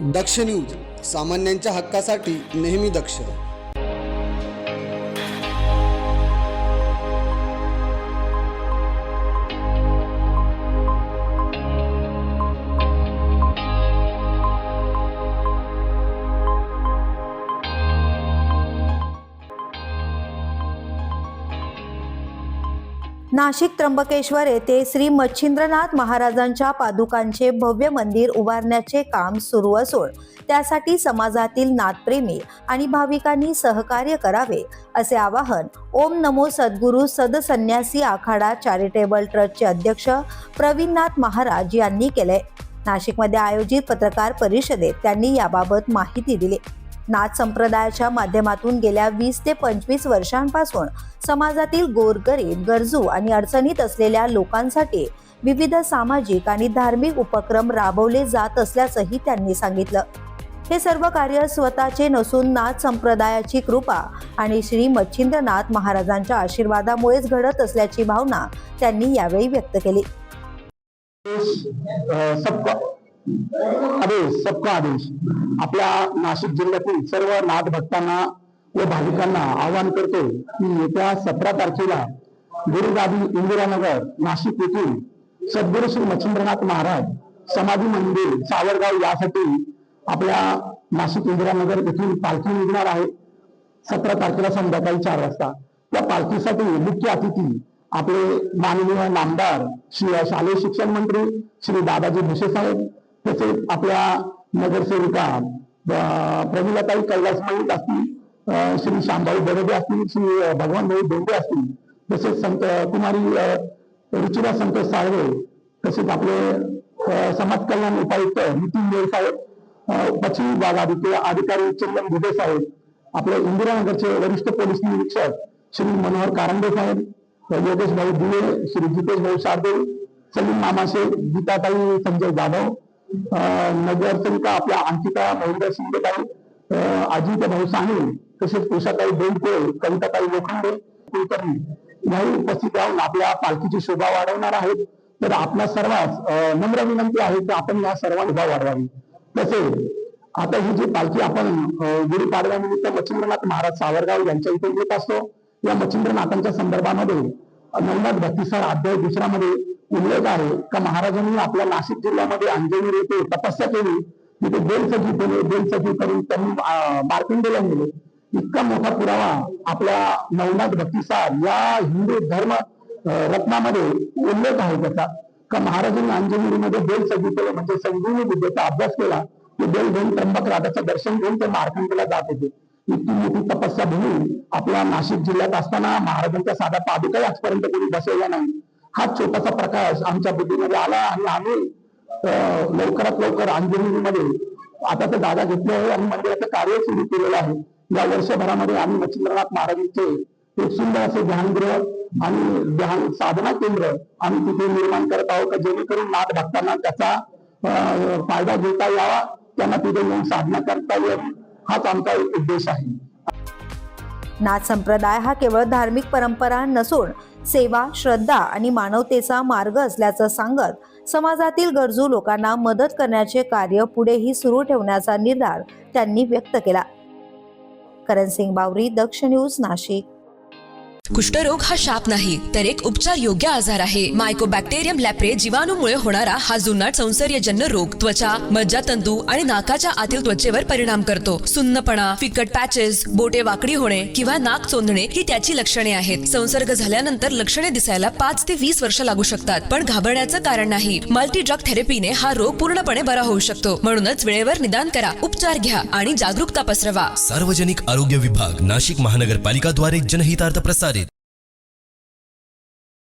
दक्ष news, सामान्यांच्या हक्कासाठी नेहमी दक्ष. नाशिक त्र्यंबकेश्वर येथे श्री मच्छिंद्रनाथ महाराजांच्या पादुकांचे भव्य मंदिर उभारण्याचे काम सुरू असून त्यासाठी समाजातील नाथप्रेमी आणि भाविकांनी सहकार्य करावे असे आवाहन ओम नमो सद्गुरू सदसन्यासी आखाडा चॅरिटेबल ट्रस्टचे अध्यक्ष प्रवीणनाथ महाराज यांनी केले. नाशिकमध्ये आयोजित पत्रकार परिषदेत त्यांनी याबाबत माहिती दिली. नाथ संप्रदायाच्या माध्यमातून गेल्या 20 ते 25 वर्षांपासून समाजातील गोरगरीब, गरजू आणि अडचणीत असलेल्या लोकांसाठी विविध सामाजिक आणि धार्मिक उपक्रम राबवले जात असल्याचंही त्यांनी सांगितलं. हे सर्व कार्य स्वतःचे नसून नाथ संप्रदायाची कृपा आणि श्री मच्छिंद्रनाथ महाराजांच्या आशीर्वादामुळेच घडत असल्याची भावना त्यांनी यावेळी व्यक्त केली. सबका आदेश आपल्या नाशिक जिल्ह्यातील सर्व नाथ भक्तांना व भाविकांना आवाहन करतो की येत्या 17 तारखेला गुरुगादी इंदिरानगर नाशिक येथील सद्गुरू श्री मच्छिंद्रनाथ महाराज समाधी मंदिर सावरगाव यासाठी आपल्या नाशिक इंदिरानगर येथील पालखी निघणार आहे. 17 तारखेला संध्याकाळी 4 वाजता त्या पालखीसाठी मुख्य अतिथी आपले माननीय नामदार श्री शालेय शिक्षण मंत्री श्री दादाजी भुसे साहेब, तसेच आपल्या नगरसेविका प्रमिलाताई कैलास मलिक असतील, श्री शामभाऊ बरोडे असतील, श्री भगवानभाई दोंडे असतील, तसेच संत कुमारी रुचिरा संतोष साळवे, तसेच आपले समाज कल्याण उपायुक्त नितीन देव साहेब, पश्चिम विभाग अधिकारी चंदन दुबे साहेब, आपले इंदिरानगरचे वरिष्ठ पोलीस निरीक्षक श्री मनोहर कारंडे साहेब, योगेश भाऊ दिवे, श्री जितेश भाऊ शारदे, सलीम मामा शेख, गीताताई संजय जाधव, नगरसेविका आपल्या अंकिता महेंद्र शिंदेताई, अजित भाऊ साने, तसेच उषाताई बेंडके, कविताताई लोखंडे कुलकर्णी याही उपस्थित राहून आपल्या पालखीची शोभा वाढवणार आहेत. तर आपल्या सर्वांस नम्र विनंती आहे की आपण या सर्वांनी शोभा वाढवावी. तसेच आता ही जी पालखी आपण गुढीपाडव्यानिमित्त मच्छिंद्रनाथ महाराज सावरगाव यांच्या इथे येत असतो, या मच्छिंद्रनाथांच्या संदर्भामध्ये नवनाथ भक्तिसार अध्याय 2 मध्ये उल्लेख आहे का महाराजांनी आपल्या नाशिक जिल्ह्यामध्ये अंजनेर येथे तपस्या केली, तिथे बेलसजी केले, बेलसजी करून त्यांनी मार्कंडेला नेले. इतका मोठा पुरावा आपल्या नवनाथ भक्तिसार या हिंदू धर्म रत्नामध्ये उल्लेख आहे त्याचा का महाराजांनी अंजनेरीमध्ये बेलसजी केले, म्हणजे संजीवनी विद्येचा अभ्यास केला. ते बेल घेऊन त्र्यंबक राजाचं दर्शन घेऊन ते मार्कंडेला जात होते. इतकी मोठी तपस्या भूमी आपल्या नाशिक जिल्ह्यात असताना महाराजांच्या साध्या पादुका आजपर्यंत कोणी बसवल्या नाही. हा छोटासा प्रकाश आमच्या बुद्धीमध्ये आला आणि आम्ही लवकरात लवकर अंजनेरीमध्ये आता ते जागा घेतली आहे आणि मंदिराचं कार्य सुरू केलेलं आहे. या वर्षभरामध्ये आम्ही मच्छिंद्रनाथ महाराजांचे एक सुंदर असे ध्यानगृह आणि ध्यान साधना केंद्र आम्ही तिथे निर्माण करत आहोत का जेणेकरून नाथ भक्तांना त्याचा फायदा घेता यावा, त्यांना तिथे येऊन साधना करता यावी, हाच आमचा एक उद्देश आहे. नाथ संप्रदाय हा केवळ धार्मिक परंपरा नसून सेवा, श्रद्धा आणि मानवतेचा मार्ग असल्याचं सांगत समाजातील गरजू लोकांना मदत करण्याचे कार्य पुढेही सुरू ठेवण्याचा निर्धार त्यांनी व्यक्त केला. करणसिंग बावरी, दक्ष न्यूज, नाशिक. कुष्ठरोग हा शाप नाही तर एक उपचार योग्य आजार आहे. मायकोबॅक्टेरियम लॅप्रे जीवाणूमुळे होणारा हा जुनाट संसर्गजन्य रोग त्वचा, मज्जातंतू आणि नाकाच्या आतील त्वचेवर परिणाम करतो. सुन्नपणा, फिकट पॅचेस, बोटे वाकडी होणे किंवा नाक चोंदणे ही त्याची लक्षणे आहेत. संसर्ग झाल्यानंतर लक्षणे दिसायला 5 ते 20 वर्ष लागू शकतात, पण घाबरण्याचं कारण नाही. मल्टी ड्रग थेरपीने हा रोग पूर्णपणे बरा होऊ शकतो. म्हणूनच वेळेवर निदान करा, उपचार घ्या आणि जागरूकता पसरवा. सार्वजनिक आरोग्य विभाग नाशिक महानगरपालिका द्वारे जनहितार्थ प्रसारित.